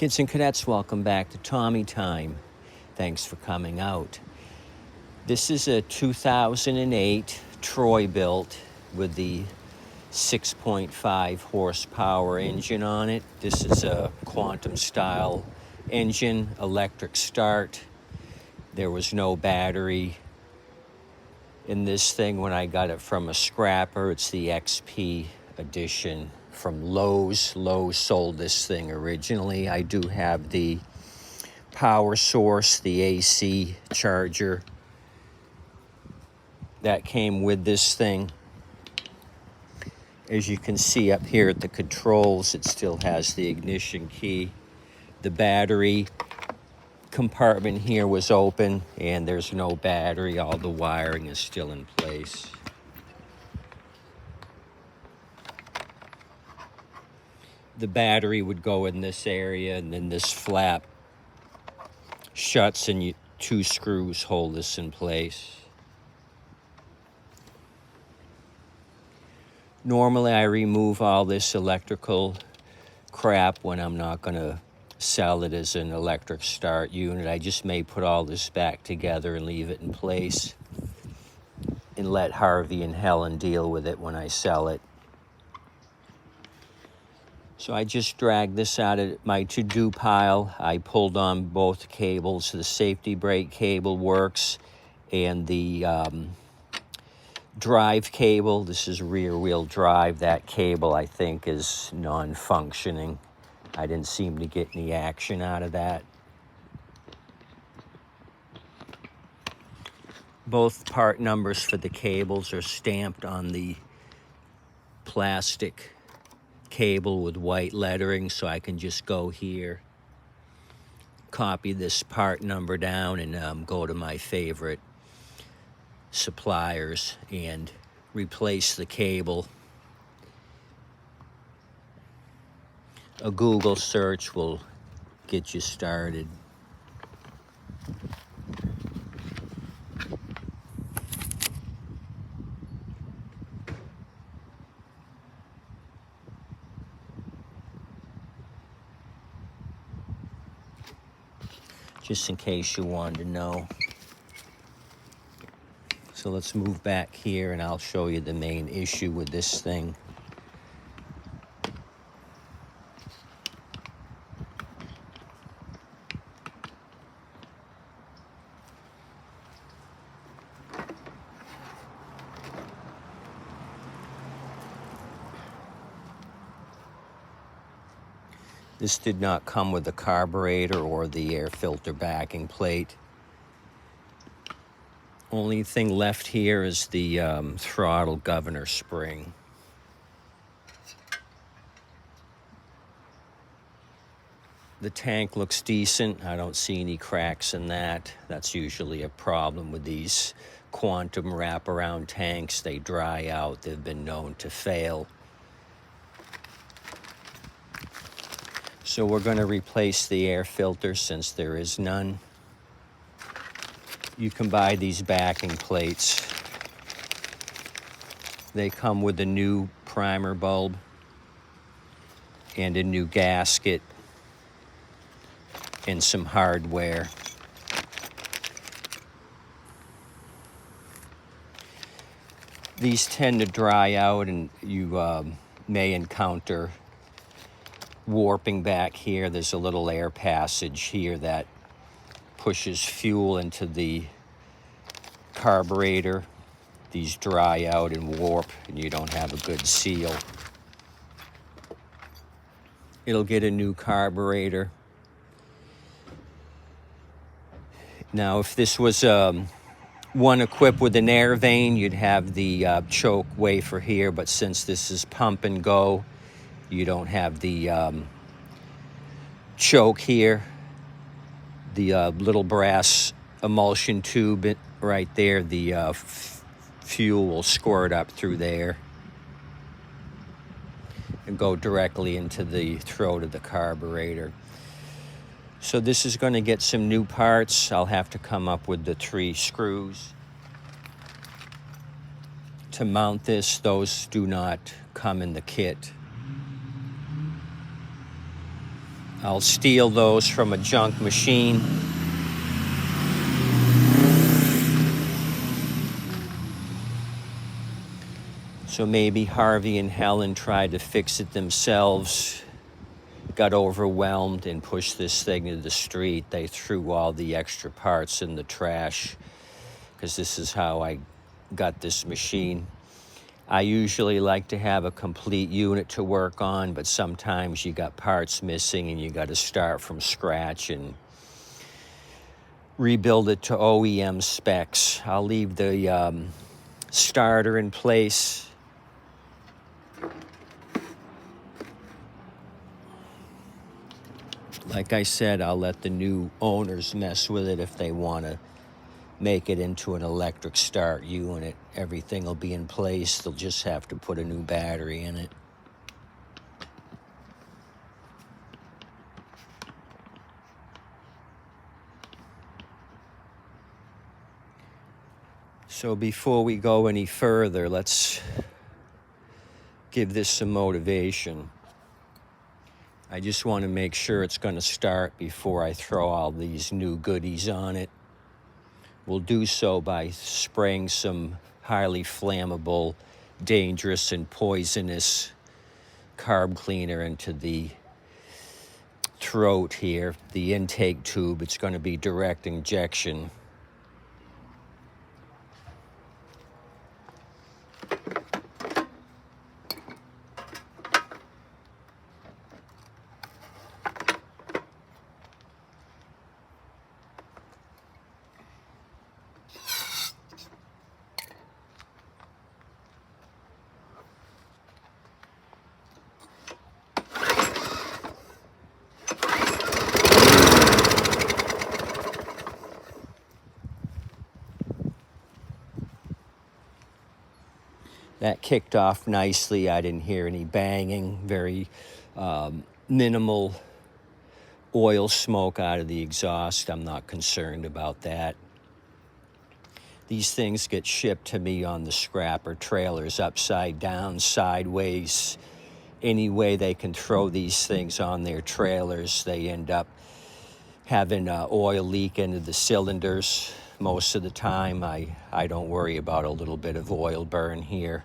Kids and cadets, welcome back to Tommy Time. Thanks for coming out. This is a 2008 Troy-Bilt with the 6.5 horsepower engine on it. This is a quantum style engine, electric start. There was no battery in this thing when I got it from a scrapper. It's the XP edition from Lowe's. Lowe's sold this thing originally. I do have the power source, the AC charger that came with this thing. As you can see up here at the controls, it still has the ignition key. The battery compartment here was open and there's no battery. All the wiring is still in place. The battery would go in this area, and then this flap shuts and two screws hold this in place. Normally I remove all this electrical crap when I'm not going to sell it as an electric start unit. I just may put all this back together and leave it in place and let Harvey and Helen deal with it when I sell it. So I just dragged this out of my to-do pile. I pulled on both cables. The safety brake cable works, and the drive cable, this is rear wheel drive, that cable I think is non-functioning. I didn't seem to get any action out of that. Both part numbers for the cables are stamped on the plastic cable with white lettering, so I can just go here, copy this part number down, and go to my favorite suppliers and replace the cable. A Google search will get you started. Just in case you wanted to know. So let's move back here and I'll show you the main issue with this thing. This did not come with the carburetor or the air filter backing plate. Only thing left here is the throttle governor spring. The tank looks decent. I don't see any cracks in that. That's usually a problem with these quantum wraparound tanks. They dry out. They've been known to fail. So we're going to replace the air filter since there is none. You can buy these backing plates. They come with a new primer bulb and a new gasket and some hardware. These tend to dry out, and you may encounter warping back here. There's a little air passage here that pushes fuel into the carburetor. These dry out and warp, and you don't have a good seal. It'll get a new carburetor. Now, if this was one equipped with an air vane, you'd have the choke wafer here, but since this is pump and go, you don't have the choke here. The little brass emulsion tube right there, the fuel will squirt up through there and go directly into the throat of the carburetor. So this is going to get some new parts. I'll have to come up with the 3 screws to mount this. Those do not come in the kit. I'll steal those from a junk machine. So maybe Harvey and Helen tried to fix it themselves, got overwhelmed and pushed this thing to the street. They threw all the extra parts in the trash, because this is how I got this machine. I usually like to have a complete unit to work on, but sometimes you got parts missing and you got to start from scratch and rebuild it to OEM specs. I'll leave the starter in place. Like I said, I'll let the new owners mess with it if they want to make it into an electric start unit. Everything will be in place. They'll just have to put a new battery in it. So before we go any further, let's give this some motivation. I just want to make sure it's going to start before I throw all these new goodies on it. We'll do so by spraying some highly flammable, dangerous, and poisonous carb cleaner into the throat here, the intake tube. It's going to be direct injection. That kicked off nicely. I didn't hear any banging, very minimal oil smoke out of the exhaust. I'm not concerned about that. These things get shipped to me on the scrapper trailers, upside down, sideways. Any way they can throw these things on their trailers, they end up having oil leak into the cylinders. Most of the time, I don't worry about a little bit of oil burn here.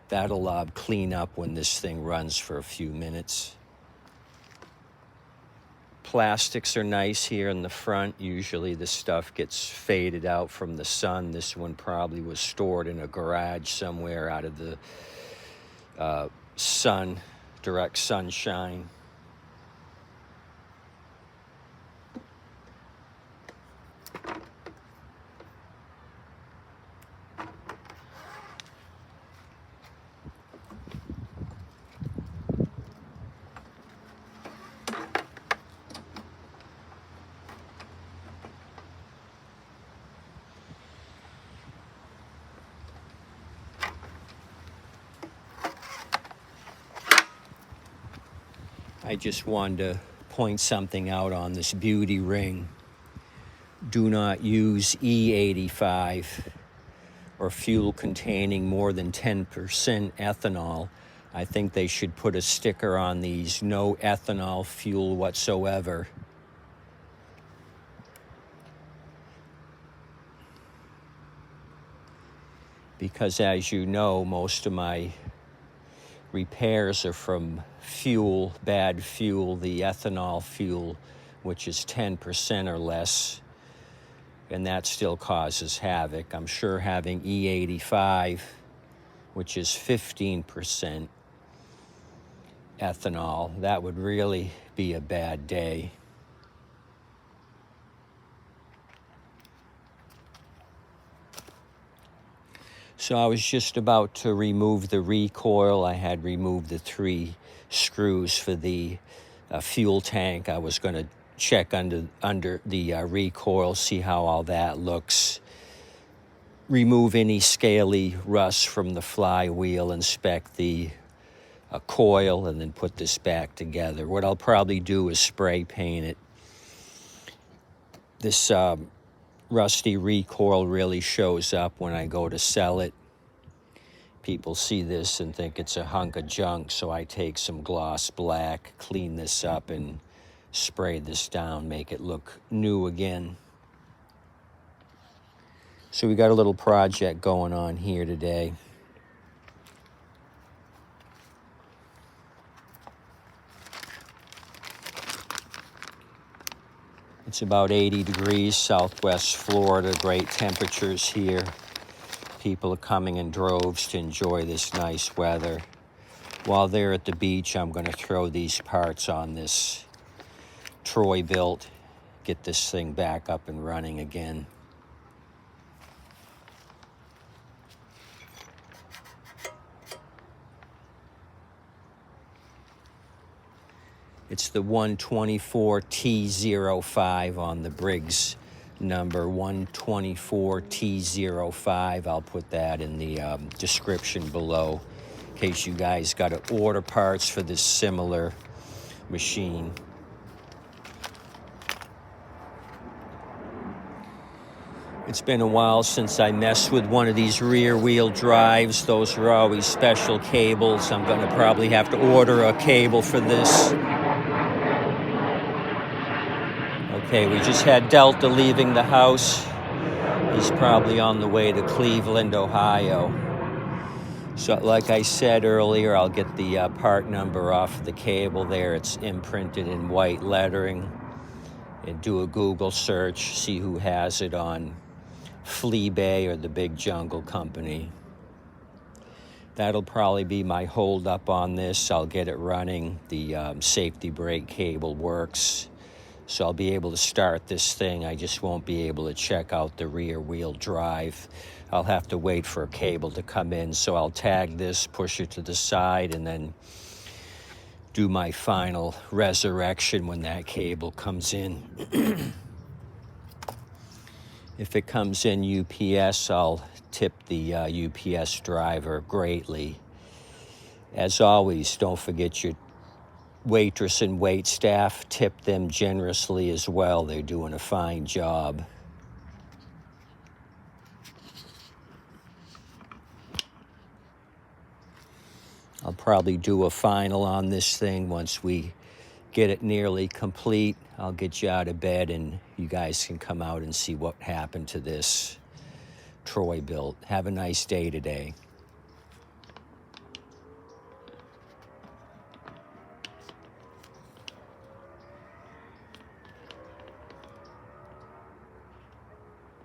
That'll clean up when this thing runs for a few minutes. Plastics are nice here in the front. Usually the stuff gets faded out from the sun. This one probably was stored in a garage somewhere out of the sun, direct sunshine. I just wanted to point something out on this beauty ring. Do not use E85 or fuel containing more than 10% ethanol. I think they should put a sticker on these, no ethanol fuel whatsoever. Because as you know, most of my repairs are from fuel, bad fuel, the ethanol fuel, which is 10% or less, and that still causes havoc. I'm sure having E85, which is 15% ethanol, that would really be a bad day. So I was just about to remove the recoil. I had removed the 3 screws for the fuel tank. I was going to check under the recoil, see how all that looks. Remove any scaly rust from the flywheel, inspect the coil, and then put this back together. What I'll probably do is spray paint it. This rusty recoil really shows up when I go to sell it. People see this and think it's a hunk of junk, so I take some gloss black, clean this up, and spray this down, make it look new again. So we got a little project going on here today. It's about 80 degrees, Southwest Florida, great temperatures here. People are coming in droves to enjoy this nice weather. While they're at the beach, I'm going to throw these parts on this Troy-Bilt, get this thing back up and running again. It's the 124T05 on the Briggs number, 124T05. I'll put that in the description below in case you guys got to order parts for this similar machine. It's been a while since I messed with one of these rear wheel drives. Those are always special cables. I'm going to probably have to order a cable for this. Okay, we just had Delta leaving the house. He's probably on the way to Cleveland, Ohio. So like I said earlier, I'll get the part number off the cable there. It's imprinted in white lettering. And do a Google search, see who has it on Fleabay or the Big Jungle Company. That'll probably be my hold up on this. I'll get it running. The safety brake cable works. So I'll be able to start this thing. I just won't be able to check out the rear wheel drive. I'll have to wait for a cable to come in. So I'll tag this, push it to the side, and then do my final resurrection when that cable comes in. If it comes in UPS, I'll tip the UPS driver greatly. As always, don't forget your waitress and wait staff. Tip them generously as well. They're doing a fine job. I'll probably do a final on this thing once we get it nearly complete. I'll get you out of bed and you guys can come out and see what happened to this Troy-Bilt. Have a nice day today.